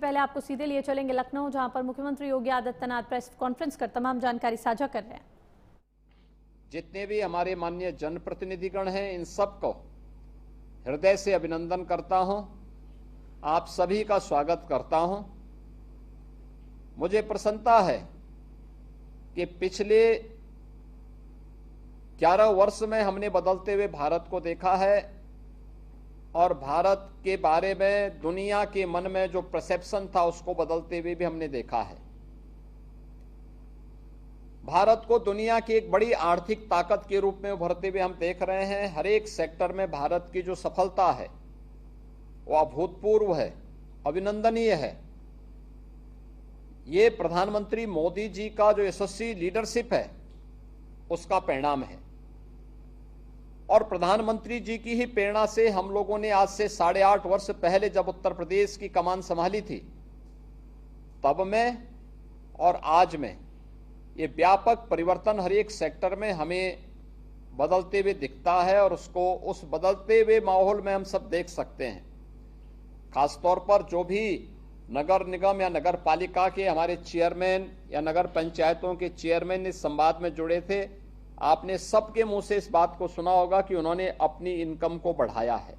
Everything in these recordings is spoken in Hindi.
पहले आपको सीधे लिए चलेंगे लखनऊ, जहां पर मुख्यमंत्री योगी आदित्यनाथ प्रेस कॉन्फ्रेंस कर तमाम जानकारी साझा कर रहे हैं। जितने भी हमारे माननीय जनप्रतिनिधिगण हैं, इन सबको हृदय से अभिनंदन करता हूं। आप सभी का स्वागत करता हूं। मुझे प्रसन्नता है कि पिछले 11 वर्ष में हमने बदलते हुए भारत को देखा है और भारत के बारे में दुनिया के मन में जो परसेप्शन था उसको बदलते हुए भी हमने देखा है। भारत को दुनिया की एक बड़ी आर्थिक ताकत के रूप में उभरते हुए हम देख रहे हैं। हर एक सेक्टर में भारत की जो सफलता है वो अभूतपूर्व है, अभिनंदनीय है। ये प्रधानमंत्री मोदी जी का जो यशस्वी लीडरशिप है उसका परिणाम है और प्रधानमंत्री जी की ही प्रेरणा से हम लोगों ने आज से 8.5 वर्ष पहले जब उत्तर प्रदेश की कमान संभाली थी, तब में और आज में ये व्यापक परिवर्तन हर एक सेक्टर में हमें बदलते हुए दिखता है और उसको उस बदलते हुए माहौल में हम सब देख सकते हैं। खासतौर पर जो भी नगर निगम या नगर पालिका के हमारे चेयरमैन या नगर पंचायतों के चेयरमैन इस संवाद में जुड़े थे, आपने सबके मुंह से इस बात को सुना होगा कि उन्होंने अपनी इनकम को बढ़ाया है।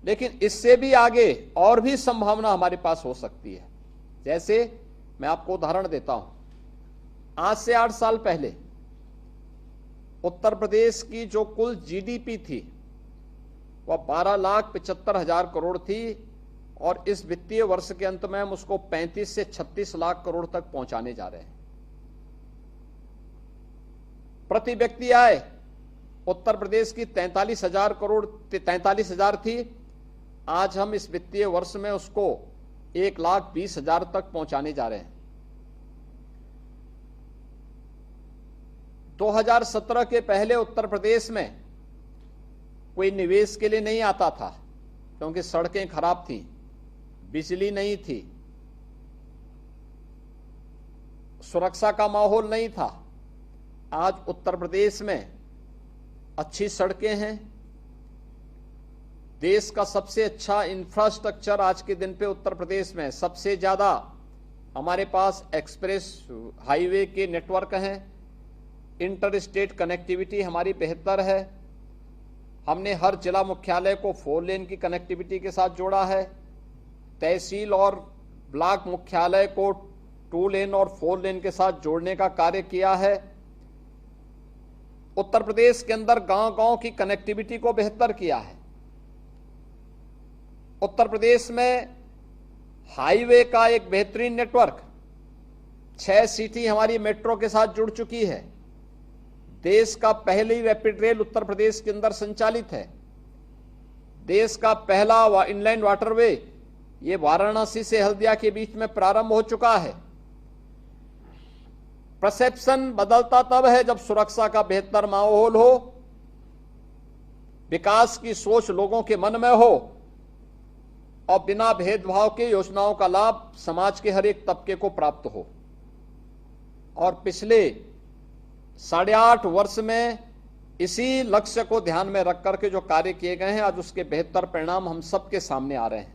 लेकिन इससे भी आगे और भी संभावना हमारे पास हो सकती है। जैसे मैं आपको उदाहरण देता हूं, आज से 8 साल पहले उत्तर प्रदेश की जो कुल जीडीपी थी वह 12,75,000 करोड़ थी और इस वित्तीय वर्ष के अंत में हम उसको 35 से 36 लाख करोड़ तक पहुंचाने जा रहे हैं। प्रति व्यक्ति आय उत्तर प्रदेश की 43,000 थी। आज हम इस वित्तीय वर्ष में उसको 1,20,000 तक पहुंचाने जा रहे हैं। 2017 के पहले उत्तर प्रदेश में कोई निवेश के लिए नहीं आता था क्योंकि सड़कें खराब थीं, बिजली नहीं थी, सुरक्षा का माहौल नहीं था। आज उत्तर प्रदेश में अच्छी सड़कें हैं, देश का सबसे अच्छा इंफ्रास्ट्रक्चर आज के दिन पे उत्तर प्रदेश में, सबसे ज्यादा हमारे पास एक्सप्रेस हाईवे के नेटवर्क हैं, इंटर स्टेट कनेक्टिविटी हमारी बेहतर है। हमने हर जिला मुख्यालय को 4 लेन की कनेक्टिविटी के साथ जोड़ा है। तहसील और ब्लॉक मुख्यालय को 2 लेन और 4 लेन के साथ जोड़ने का कार्य किया है। उत्तर प्रदेश के अंदर गांव-गांव की कनेक्टिविटी को बेहतर किया है। उत्तर प्रदेश में हाईवे का एक बेहतरीन नेटवर्क, 6 सिटी हमारी मेट्रो के साथ जुड़ चुकी है। देश का पहली रैपिड रेल उत्तर प्रदेश के अंदर संचालित है। देश का पहला इनलैंड वाटरवे ये वाराणसी से हल्दिया के बीच में प्रारंभ हो चुका है। परसेप्शन बदलता तब है जब सुरक्षा का बेहतर माहौल हो, विकास की सोच लोगों के मन में हो और बिना भेदभाव के योजनाओं का लाभ समाज के हर एक तबके को प्राप्त हो। और पिछले 8.5 वर्ष में इसी लक्ष्य को ध्यान में रख करके जो कार्य किए गए हैं, आज उसके बेहतर परिणाम हम सबके सामने आ रहे हैं।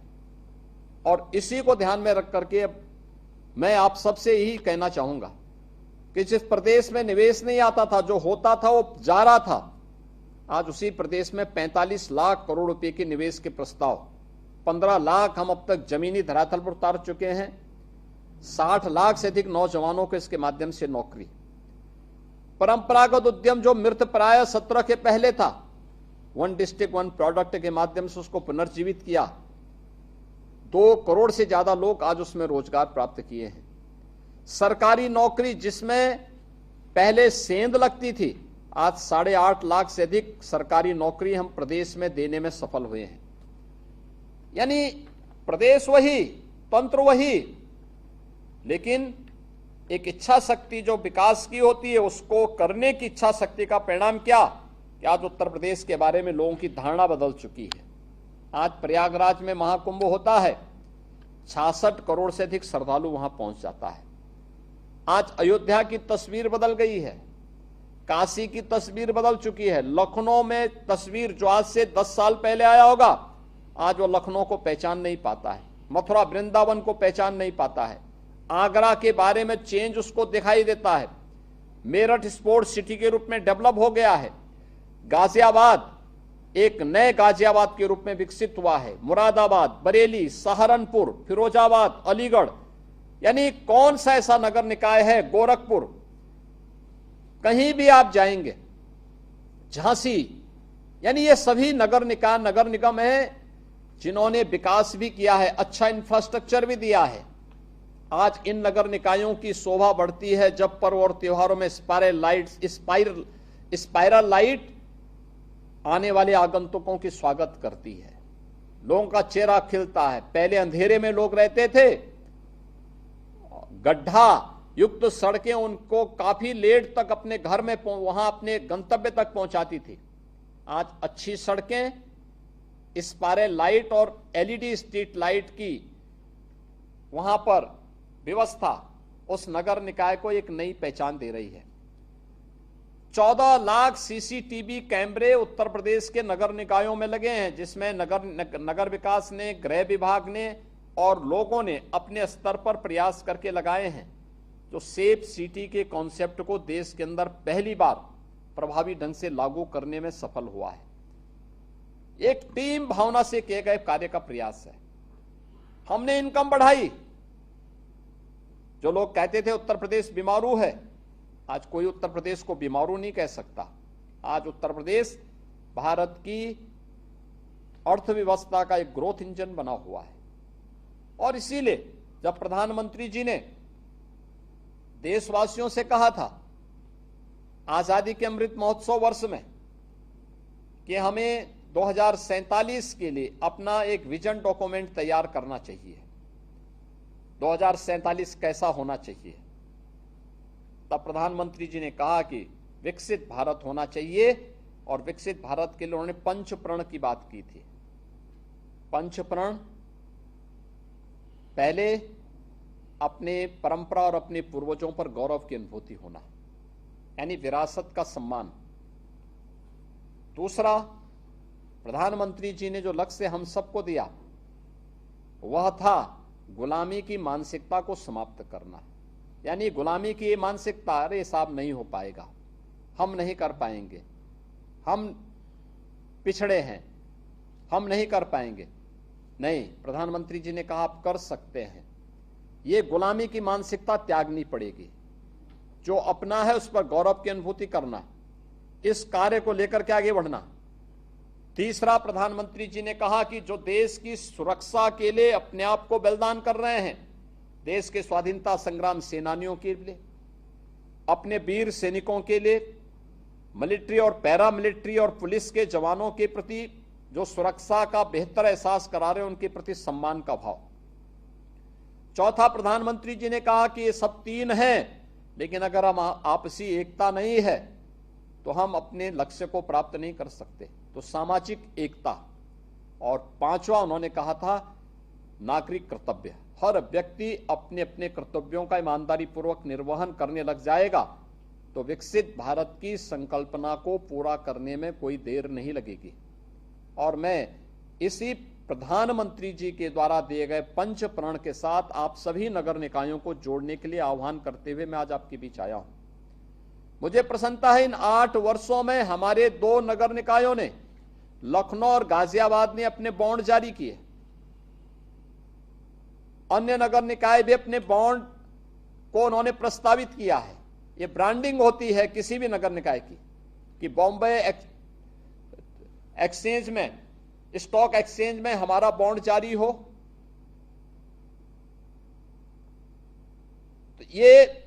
और इसी को ध्यान में रख करके मैं आप सबसे यही कहना चाहूंगा कि जिस प्रदेश में निवेश नहीं आता था, जो होता था वो जा रहा था, आज उसी प्रदेश में 45 लाख करोड़ रुपए के निवेश के प्रस्ताव, 15 लाख हम अब तक जमीनी धरातल पर उतार चुके हैं। 60 लाख से अधिक नौजवानों को इसके माध्यम से नौकरी। परंपरागत उद्यम जो मृत प्राय 17 के पहले था, 1 डिस्ट्रिक्ट 1 प्रोडक्ट के माध्यम से उसको पुनर्जीवित किया। 2 करोड़ से ज्यादा लोग आज उसमें रोजगार प्राप्त किए हैं। सरकारी नौकरी जिसमें पहले सेंध लगती थी, आज 8.5 लाख से अधिक सरकारी नौकरी हम प्रदेश में देने में सफल हुए हैं। यानी प्रदेश वही, तंत्र वही, लेकिन एक इच्छा शक्ति जो विकास की होती है उसको करने की इच्छा शक्ति का परिणाम क्या कि आज उत्तर प्रदेश के बारे में लोगों की धारणा बदल चुकी है। आज प्रयागराज में महाकुंभ होता है, 66 करोड़ से अधिक श्रद्धालु वहां पहुंच जाता है। आज अयोध्या की तस्वीर बदल गई है, काशी की तस्वीर बदल चुकी है। लखनऊ में तस्वीर जो आज से 10 साल पहले आया होगा, आज वो लखनऊ को पहचान नहीं पाता है। मथुरा वृंदावन को पहचान नहीं पाता है, आगरा के बारे में चेंज उसको दिखाई देता है, मेरठ स्पोर्ट्स सिटी के रूप में डेवलप हो गया है, गाजियाबाद एक नए गाजियाबाद के रूप में विकसित हुआ है, मुरादाबाद, बरेली, सहारनपुर, फिरोजाबाद, अलीगढ़, यानी कौन सा ऐसा नगर निकाय है, गोरखपुर, कहीं भी आप जाएंगे, झांसी, यानी ये सभी नगर निकाय नगर निगम है जिन्होंने विकास भी किया है, अच्छा इंफ्रास्ट्रक्चर भी दिया है। आज इन नगर निकायों की शोभा बढ़ती है जब पर्व और त्योहारों में स्पाइरल लाइट आने वाले आगंतुकों की स्वागत करती है, लोगों का चेहरा खिलता है। पहले अंधेरे में लोग रहते थे, गड्ढा युक्त सड़कें उनको काफी लेट तक अपने घर में वहां अपने गंतव्य तक पहुंचाती थी। आज अच्छी सड़कें, स्पाइरल लाइट और एलईडी स्ट्रीट लाइट की वहां पर व्यवस्था उस नगर निकाय को एक नई पहचान दे रही है। 14 लाख सीसीटीवी कैमरे उत्तर प्रदेश के नगर निकायों में लगे हैं, जिसमें नगर विकास ने, गृह विभाग ने और लोगों ने अपने स्तर पर प्रयास करके लगाए हैं, जो सेफ सिटी के कॉन्सेप्ट को देश के अंदर पहली बार प्रभावी ढंग से लागू करने में सफल हुआ है। एक टीम भावना से किए गए कार्य का प्रयास है। हमने इनकम बढ़ाई। जो लोग कहते थे उत्तर प्रदेश बीमारू है, आज कोई उत्तर प्रदेश को बीमारू नहीं कह सकता। आज उत्तर प्रदेश भारत की अर्थव्यवस्था का एक ग्रोथ इंजन बना हुआ है। और इसीलिए जब प्रधानमंत्री जी ने देशवासियों से कहा था आजादी के अमृत महोत्सव वर्ष में कि हमें 2047 के लिए अपना एक विजन डॉक्यूमेंट तैयार करना चाहिए, 2047 कैसा होना चाहिए, तब प्रधानमंत्री जी ने कहा कि विकसित भारत होना चाहिए। और विकसित भारत के लिए उन्होंने पंच प्रण की बात की थी। पंच प्रण, पहले अपने परंपरा और अपने पूर्वजों पर गौरव की अनुभूति होना, यानी विरासत का सम्मान। दूसरा, प्रधानमंत्री जी ने जो लक्ष्य हम सबको दिया वह था गुलामी की मानसिकता को समाप्त करना। यानी गुलामी की ये मानसिकता, अरे साहब नहीं हो पाएगा, हम नहीं कर पाएंगे, हम पिछड़े हैं, हम नहीं कर पाएंगे। नहीं, प्रधानमंत्री जी ने कहा आप कर सकते हैं। ये गुलामी की मानसिकता त्यागनी पड़ेगी। जो अपना है उस पर गौरव की अनुभूति करना, इस कार्य को लेकर के आगे बढ़ना। तीसरा, प्रधानमंत्री जी ने कहा कि जो देश की सुरक्षा के लिए अपने आप को बलिदान कर रहे हैं, देश के स्वाधीनता संग्राम सेनानियों के लिए, अपने वीर सैनिकों के लिए, मिलिट्री और पैरा मिलिट्री और पुलिस के जवानों के प्रति जो सुरक्षा का बेहतर एहसास करा रहे हैं, उनके प्रति सम्मान का भाव। चौथा, प्रधानमंत्री जी ने कहा कि ये सब तीन हैं, लेकिन अगर हम आपसी एकता नहीं है तो हम अपने लक्ष्य को प्राप्त नहीं कर सकते, तो सामाजिक एकता। और पांचवा उन्होंने कहा था नागरिक कर्तव्य। हर व्यक्ति अपने अपने कर्तव्यों का ईमानदारी पूर्वक निर्वहन करने लग जाएगा तो विकसित भारत की संकल्पना को पूरा करने में कोई देर नहीं लगेगी। और मैं इसी प्रधानमंत्री जी के द्वारा दिए गए पंच प्रण के साथ आप सभी नगर निकायों को जोड़ने के लिए आह्वान करते हुए मैं आज आपके बीच आया हूं। मुझे प्रसन्नता है इन 8 वर्षों में हमारे 2 नगर निकायों ने, लखनऊ और गाजियाबाद ने अपने बॉन्ड जारी किए। अन्य नगर निकाय भी अपने बॉन्ड को उन्होंने प्रस्तावित किया है। ये ब्रांडिंग होती है किसी भी नगर निकाय की कि बॉम्बे एक्सचेंज में, स्टॉक एक्सचेंज में हमारा बॉन्ड जारी हो। तो ये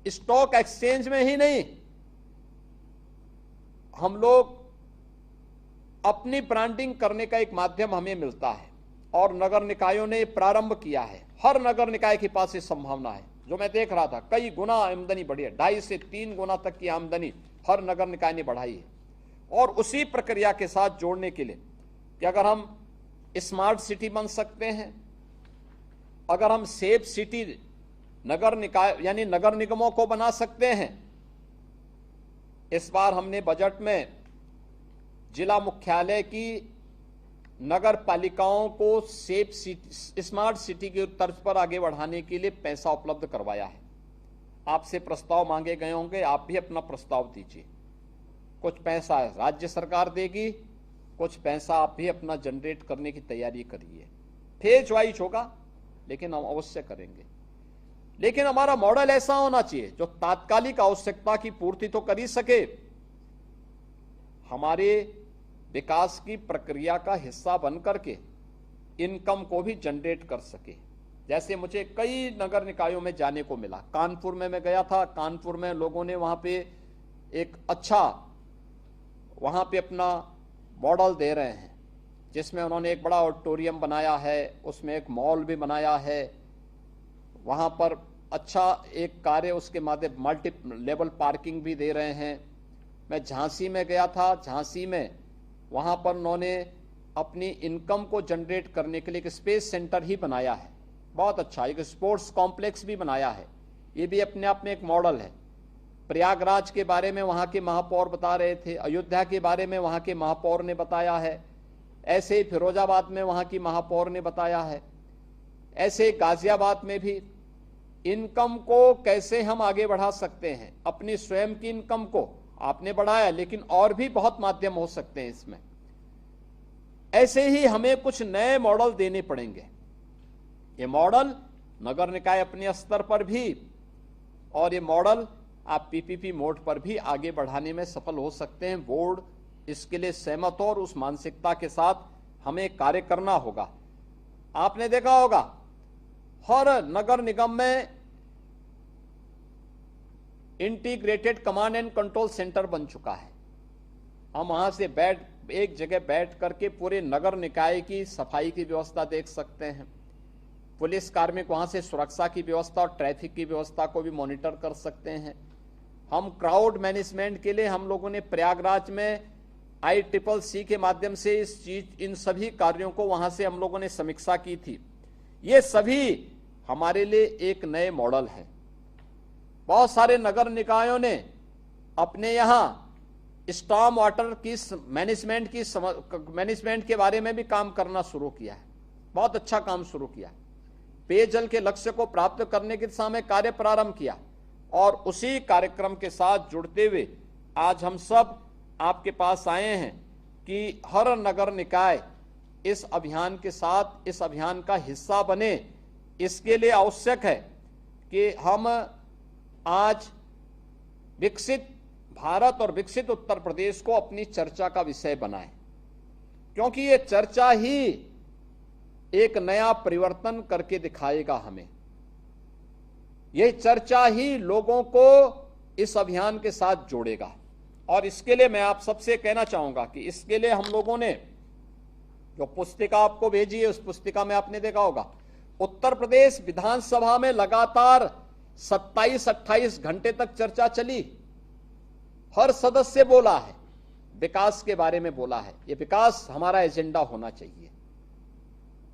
स्टॉक एक्सचेंज में ही नहीं, हम लोग अपनी ब्रांडिंग करने का एक माध्यम हमें मिलता है और नगर निकायों ने प्रारंभ किया है। हर नगर निकाय के पास ये संभावना है। जो मैं देख रहा था, कई गुना आमदनी बढ़ी है, 2.5 से 3 गुना तक की आमदनी हर नगर निकाय ने बढ़ाई है। और उसी प्रक्रिया के साथ जोड़ने के लिए कि अगर हम स्मार्ट सिटी बन सकते हैं, अगर हम सेफ सिटी नगर निकाय यानी नगर निगमों को बना सकते हैं। इस बार हमने बजट में जिला मुख्यालय की नगर पालिकाओं को सेफ सिटी, स्मार्ट सिटी की तर्ज पर आगे बढ़ाने के लिए पैसा उपलब्ध करवाया है। आपसे प्रस्ताव मांगे गए होंगे, आप भी अपना प्रस्ताव दीजिए। कुछ पैसा राज्य सरकार देगी, कुछ पैसा आप भी अपना जनरेट करने की तैयारी करिए। फेज वाइज होगा, लेकिन हम अवश्य करेंगे। लेकिन हमारा मॉडल ऐसा होना चाहिए जो तात्कालिक आवश्यकता की पूर्ति तो कर ही सके, हमारे विकास की प्रक्रिया का हिस्सा बन करके इनकम को भी जनरेट कर सके। जैसे मुझे कई नगर निकायों में जाने को मिला। कानपुर में मैं गया था, कानपुर में लोगों ने वहां पे एक अच्छा वहां पे अपना मॉडल दे रहे हैं, जिसमें उन्होंने एक बड़ा ऑडिटोरियम बनाया है, उसमें एक मॉल भी बनाया है, वहां पर अच्छा एक कार्य उसके माध्यम मल्टी लेवल पार्किंग भी दे रहे हैं। मैं झांसी में गया था, झांसी में वहां पर उन्होंने अपनी इनकम को जनरेट करने के लिए एक स्पेस सेंटर ही बनाया है, बहुत अच्छा। एक स्पोर्ट्स कॉम्प्लेक्स भी बनाया है, ये भी अपने आप में एक मॉडल है। प्रयागराज के बारे में वहां के महापौर बता रहे थे, अयोध्या के बारे में वहां के महापौर ने बताया है, ऐसे ही फिरोजाबाद में वहां की महापौर ने बताया है, ऐसे गाजियाबाद में भी इनकम को कैसे हम आगे बढ़ा सकते हैं। अपनी स्वयं की इनकम को आपने बढ़ाया, लेकिन और भी बहुत माध्यम हो सकते हैं इसमें। ऐसे ही हमें कुछ नए मॉडल देने पड़ेंगे। ये मॉडल नगर निकाय अपने स्तर पर भी, और ये मॉडल आप पीपीपी मोड पर भी आगे बढ़ाने में सफल हो सकते हैं। बोर्ड इसके लिए सहमत हो और उस मानसिकता के साथ हमें कार्य करना होगा। आपने देखा होगा हर नगर निगम में integrated command and control centre बन चुका है। हम वहां से एक जगह बैठ करके पूरे नगर निकाय की सफाई की व्यवस्था देख सकते हैं। पुलिस कार्मिक वहां से सुरक्षा की व्यवस्था और ट्रैफिक की व्यवस्था को भी मॉनिटर कर सकते हैं। हम क्राउड मैनेजमेंट के लिए हम लोगों ने प्रयागराज में ICCC के माध्यम से इन सभी कार्यों को वहां से हम लोगों ने समीक्षा की थी। ये सभी हमारे लिए एक नए मॉडल है। बहुत सारे नगर निकायों ने अपने यहां स्टॉर्म वाटर की मैनेजमेंट के बारे में भी काम करना शुरू किया है, बहुत अच्छा काम शुरू किया। पेयजल के लक्ष्य को प्राप्त करने की दिशा में कार्य प्रारंभ किया, और उसी कार्यक्रम के साथ जुड़ते हुए आज हम सब आपके पास आए हैं कि हर नगर निकाय इस अभियान के साथ, इस अभियान का हिस्सा बने। इसके लिए आवश्यक है कि हम आज विकसित भारत और विकसित उत्तर प्रदेश को अपनी चर्चा का विषय बनाएं, क्योंकि ये चर्चा ही एक नया परिवर्तन करके दिखाएगा हमें। यह चर्चा ही लोगों को इस अभियान के साथ जोड़ेगा। और इसके लिए मैं आप सबसे कहना चाहूंगा कि इसके लिए हम लोगों ने जो पुस्तिका आपको भेजी है, उस पुस्तिका में आपने देखा होगा उत्तर प्रदेश विधानसभा में लगातार 27-28 घंटे तक चर्चा चली। हर सदस्य बोला है, विकास के बारे में बोला है। ये विकास हमारा एजेंडा होना चाहिए।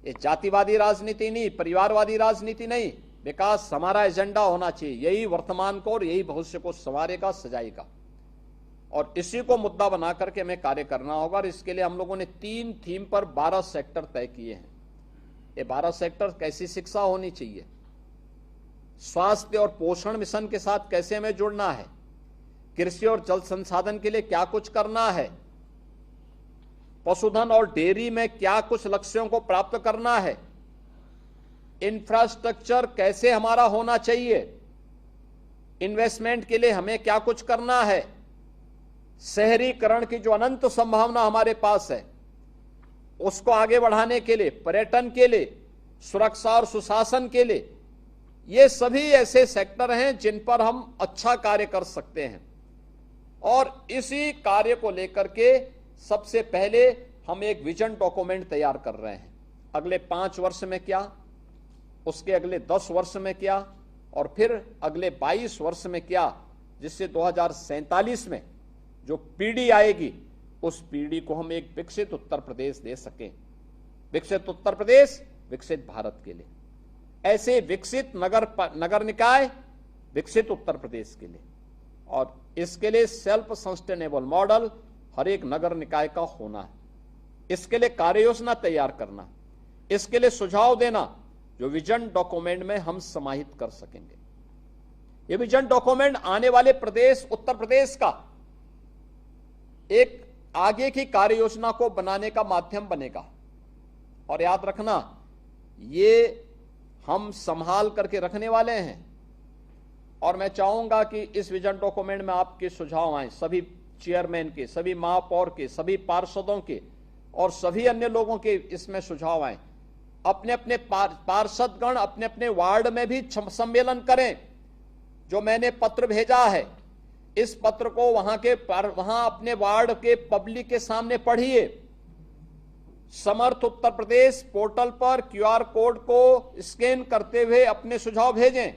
ये जातिवादी राजनीति नहीं, परिवारवादी राजनीति नहीं, विकास हमारा एजेंडा होना चाहिए। यही वर्तमान को और यही भविष्य को संवारेगा, सजाएगा, और इसी को मुद्दा बना करके हमें कार्य करना होगा। और इसके लिए हम लोगों ने 3 थीम पर 12 सेक्टर तय किए हैं। ये 12 सेक्टर कैसी शिक्षा होनी चाहिए, स्वास्थ्य और पोषण मिशन के साथ कैसे हमें जुड़ना है, कृषि और जल संसाधन के लिए क्या कुछ करना है, पशुधन और डेयरी में क्या कुछ लक्ष्यों को प्राप्त करना है, इंफ्रास्ट्रक्चर कैसे हमारा होना चाहिए, इन्वेस्टमेंट के लिए हमें क्या कुछ करना है, शहरीकरण की जो अनंत संभावना हमारे पास है उसको आगे बढ़ाने के लिए, पर्यटन के लिए, सुरक्षा और सुशासन के लिए, ये सभी ऐसे सेक्टर हैं जिन पर हम अच्छा कार्य कर सकते हैं। और इसी कार्य को लेकर के सबसे पहले हम एक विजन डॉक्यूमेंट तैयार कर रहे हैं। अगले 5 वर्ष में क्या, उसके अगले 10 वर्ष में क्या, और फिर अगले 22 वर्ष में क्या, जिससे 2047 में जो पीढ़ी आएगी उस पीढ़ी को हम एक विकसित उत्तर प्रदेश दे सकें। विकसित उत्तर प्रदेश विकसित भारत के लिए, ऐसे विकसित नगर निकाय विकसित उत्तर प्रदेश के लिए। और इसके लिए सेल्फ सस्टेनेबल मॉडल हर एक नगर निकाय का होना है। इसके लिए कार्य योजना तैयार करना, इसके लिए सुझाव देना जो विजन डॉक्यूमेंट में हम समाहित कर सकेंगे। ये विजन डॉक्यूमेंट आने वाले प्रदेश उत्तर प्रदेश का एक आगे की कार्य योजना को बनाने का माध्यम बनेगा। और याद रखना, ये हम संभाल करके रखने वाले हैं। और मैं चाहूंगा कि इस विजन डॉक्यूमेंट में आपके सुझाव आए, सभी चेयरमैन के, सभी महापौर के, सभी पार्षदों के और सभी अन्य लोगों के इसमें सुझाव आए। अपने अपने पार्षदगण अपने अपने वार्ड में भी सम्मेलन करें। जो मैंने पत्र भेजा है, इस पत्र को वहां अपने वार्ड के पब्लिक के सामने पढ़िए। समर्थ उत्तर प्रदेश पोर्टल पर क्यूआर कोड को स्कैन करते हुए अपने सुझाव भेजें।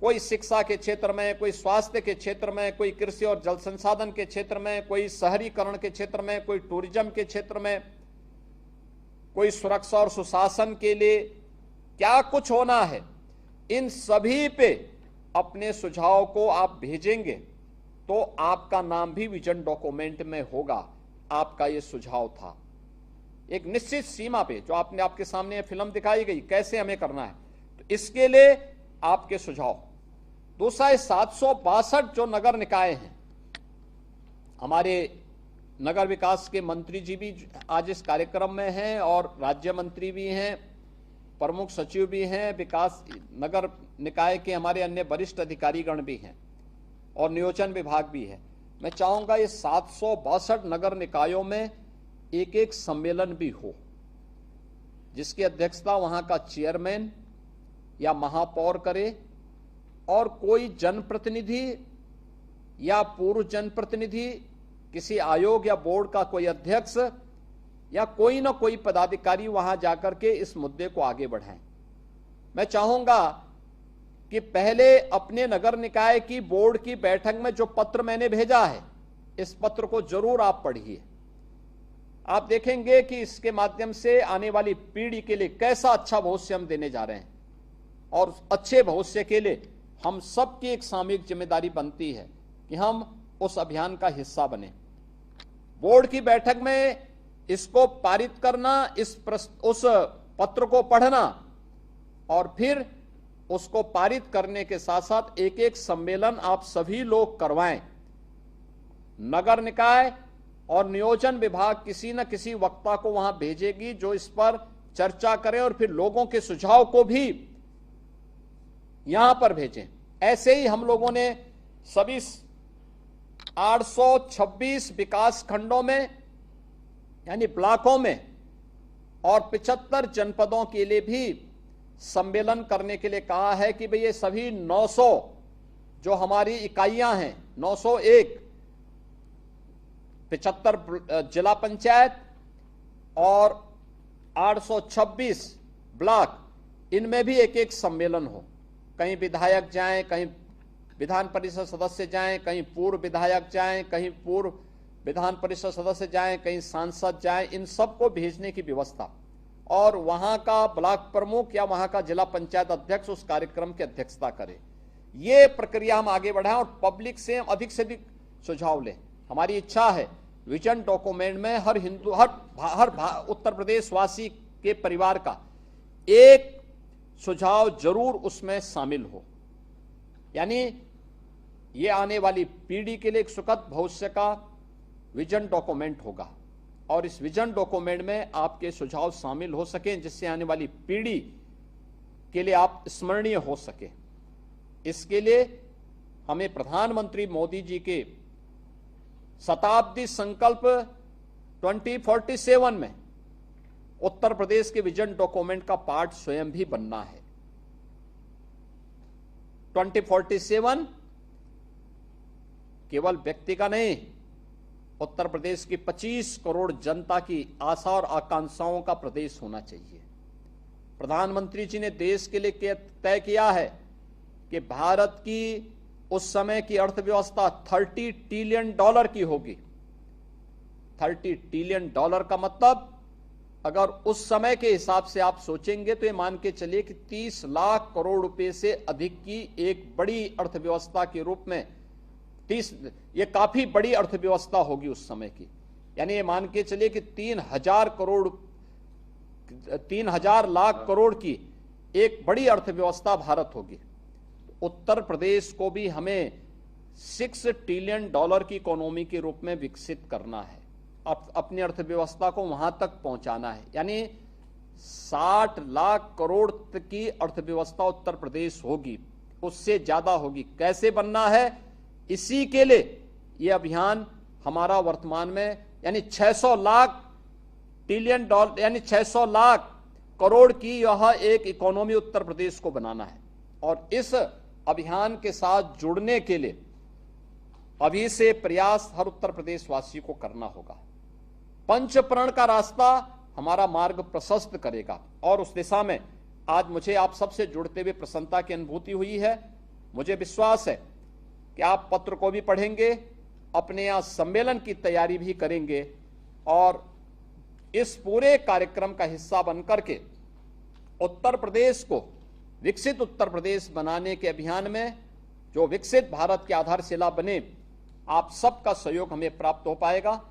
कोई शिक्षा के क्षेत्र में, कोई स्वास्थ्य के क्षेत्र में, कोई कृषि और जल संसाधन के क्षेत्र में, कोई शहरीकरण के क्षेत्र में, कोई टूरिज्म के क्षेत्र में, कोई सुरक्षा और सुशासन के लिए क्या कुछ होना है, इन सभी पे अपने सुझाव को आप भेजेंगे तो आपका नाम भी विजन डॉक्यूमेंट में होगा। आपका ये सुझाव था एक निश्चित सीमा पे, जो आपके सामने फिल्म दिखाई गई कैसे हमें करना है, तो इसके लिए आपके सुझाव। दूसरा, 762 जो नगर निकाय हैं, हमारे नगर विकास के मंत्री जी भी आज इस कार्यक्रम में हैं और राज्य मंत्री भी हैं, प्रमुख सचिव भी हैं, विकास नगर निकाय के हमारे अन्य वरिष्ठ अधिकारीगण भी हैं और नियोजन विभाग भी है। मैं चाहूंगा ये 762 नगर निकायों में एक एक सम्मेलन भी हो, जिसकी अध्यक्षता वहां का चेयरमैन या महापौर करे और कोई जनप्रतिनिधि या पूर्व जनप्रतिनिधि, किसी आयोग या बोर्ड का कोई अध्यक्ष या कोई ना कोई पदाधिकारी वहां जाकर के इस मुद्दे को आगे बढ़ाएं। मैं चाहूंगा कि पहले अपने नगर निकाय की बोर्ड की बैठक में जो पत्र मैंने भेजा है, इस पत्र को जरूर आप पढ़िए। आप देखेंगे कि इसके माध्यम से आने वाली पीढ़ी के लिए कैसा अच्छा भविष्य हम देने जा रहे हैं। और अच्छे भविष्य के लिए हम सबकी एक सामूहिक जिम्मेदारी बनती है कि हम उस अभियान का हिस्सा बने। बोर्ड की बैठक में इसको पारित करना, उस पत्र को पढ़ना और फिर उसको पारित करने के साथ साथ एक एक सम्मेलन आप सभी लोग करवाएं। नगर निकाय और नियोजन विभाग किसी न किसी वक्ता को वहां भेजेगी जो इस पर चर्चा करे और फिर लोगों के सुझाव को भी यहां पर भेजें। ऐसे ही हम लोगों ने सभी 826 विकास खंडों में यानी ब्लॉकों में और 75 जनपदों के लिए भी सम्मेलन करने के लिए कहा है कि भाई ये सभी 900 जो हमारी इकाइयां हैं, 901 75 जिला पंचायत और 826 ब्लॉक, इनमें भी एक एक सम्मेलन हो। कहीं विधायक जाएं, कहीं विधान परिषद सदस्य जाएं, कहीं पूर्व विधायक जाएं, कहीं पूर्व विधान परिषद सदस्य जाएं, कहीं सांसद जाएं, इन सबको भेजने की व्यवस्था। और वहां का ब्लॉक प्रमुख या वहां का जिला पंचायत अध्यक्ष उस कार्यक्रम की अध्यक्षता करे। ये प्रक्रिया हम आगे बढ़ाएं और पब्लिक से अधिक सुझाव लें। हमारी इच्छा है विजन डॉक्यूमेंट में हर उत्तर प्रदेश वासी के परिवार का एक सुझाव जरूर उसमें शामिल हो। यानी ये आने वाली पीढ़ी के लिए एक सुखद भविष्य का विजन डॉक्यूमेंट होगा और इस विजन डॉक्यूमेंट में आपके सुझाव शामिल हो सकें, जिससे आने वाली पीढ़ी के लिए आप स्मरणीय हो सके। इसके लिए हमें प्रधानमंत्री मोदी जी के शताब्दी संकल्प 2047 में उत्तर प्रदेश के विजन डॉक्यूमेंट का पार्ट स्वयं भी बनना है। 2047 केवल व्यक्ति का नहीं, उत्तर प्रदेश की 25 करोड़ जनता की आशा और आकांक्षाओं का प्रदेश होना चाहिए। प्रधानमंत्री जी ने देश के लिए तय किया है कि भारत की उस समय की अर्थव्यवस्था $30 ट्रिलियन की होगी। $30 ट्रिलियन का मतलब अगर उस समय के हिसाब से आप सोचेंगे तो ये मान के चलिए कि 30 लाख करोड़ रुपए से अधिक की एक बड़ी अर्थव्यवस्था के रूप में ये काफी बड़ी अर्थव्यवस्था होगी उस समय की। यानी ये मान के चलिए कि 3,000 लाख करोड़ की एक बड़ी अर्थव्यवस्था भारत होगी। उत्तर प्रदेश को भी हमें $6 ट्रिलियन की इकोनॉमी के रूप में विकसित करना है, अपनी अर्थव्यवस्था को वहां तक पहुंचाना है। यानी 60 लाख करोड़ तक की अर्थव्यवस्था उत्तर प्रदेश होगी, उससे ज्यादा होगी। कैसे बनना है, इसी के लिए यह अभियान हमारा वर्तमान में यानी 600 लाख ट्रिलियन डॉलर यानी 600 लाख करोड़ की यह एक इकोनॉमी उत्तर प्रदेश को बनाना है। और इस अभियान के साथ जुड़ने के लिए अभी से प्रयास हर उत्तर प्रदेश वासी को करना होगा। पंचप्रण का रास्ता हमारा मार्ग प्रशस्त करेगा और उस दिशा में आज मुझे आप सबसे जुड़ते हुए प्रसन्नता की अनुभूति हुई है। मुझे विश्वास है कि आप पत्र को भी पढ़ेंगे, अपने यहां सम्मेलन की तैयारी भी करेंगे और इस पूरे कार्यक्रम का हिस्सा बनकर के उत्तर प्रदेश को विकसित उत्तर प्रदेश बनाने के अभियान में जो विकसित भारत की आधारशिला बने, आप सबका सहयोग हमें प्राप्त हो पाएगा।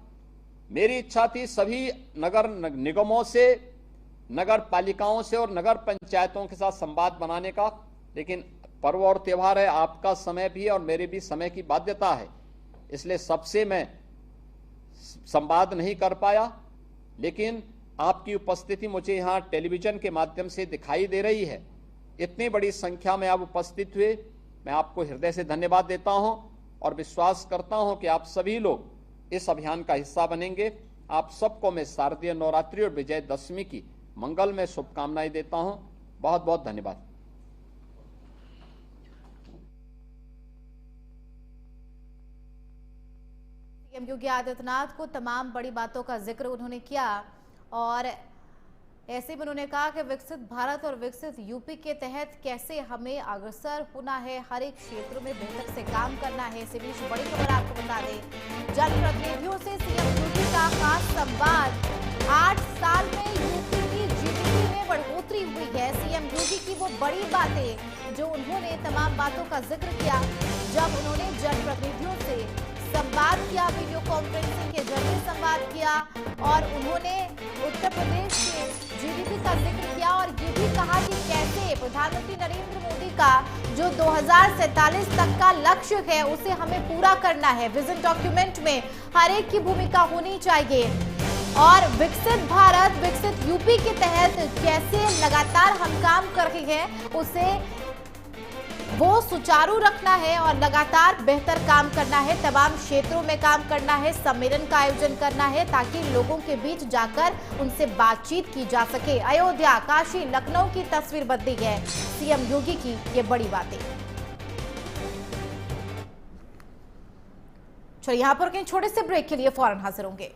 मेरी इच्छा थी सभी नगर निगमों से, नगर पालिकाओं से और नगर पंचायतों के साथ संवाद बनाने का, लेकिन पर्व और त्योहार है, आपका समय भी और मेरे भी समय की बाध्यता है, इसलिए सबसे मैं संवाद नहीं कर पाया। लेकिन आपकी उपस्थिति मुझे यहां टेलीविजन के माध्यम से दिखाई दे रही है। इतनी बड़ी संख्या में आप उपस्थित हुए, मैं आपको हृदय से धन्यवाद देता हूं और विश्वास करता हूं कि आप सभी लोग इस अभियान का हिस्सा बनेंगे। आप सबको मैं शारदीय नवरात्रि और विजयदशमी की मंगलमय शुभकामनाएं देता हूं। बहुत बहुत धन्यवाद। सीएम योगी आदित्यनाथ को तमाम बड़ी बातों का जिक्र उन्होंने किया और ऐसे में उन्होंने कहा कि विकसित भारत और विकसित यूपी के तहत कैसे हमें अग्रसर होना है, हर एक क्षेत्र में बेहतर से काम करना है। इसी बीच बड़ी खबर आपको बता दें, जनप्रतिनिधियों से सीएम योगी का खास संवाद। 8 साल में यूपी की जीडीपी में बढ़ोतरी हुई है। सीएम योगी की वो बड़ी बातें जो उन्होंने तमाम बातों का जिक्र किया जब उन्होंने जनप्रतिनिधियों से संवाद किया, वीडियो कॉन्फ्रेंसिंग के जरिए संवाद किया और उन्होंने उत्तर प्रदेश के जीडीपी का जिक्र किया और ये भी कहा कि कैसे प्रधानमंत्री नरेंद्र मोदी का जो 2047 तक का लक्ष्य है उसे हमें पूरा करना है। विजन डॉक्यूमेंट में हर एक की भूमिका होनी चाहिए और विकसित भारत विकसित यूपी के तहत कैसे लगातार हम काम कर रहे हैं उसे वो सुचारू रखना है और लगातार बेहतर काम करना है, तमाम क्षेत्रों में काम करना है, सम्मेलन का आयोजन करना है ताकि लोगों के बीच जाकर उनसे बातचीत की जा सके। अयोध्या, काशी, लखनऊ की तस्वीर बदली है सीएम योगी की ये बड़ी बातें। चलिए यहां पर कहीं छोटे से ब्रेक के लिए फौरन हाजिर होंगे।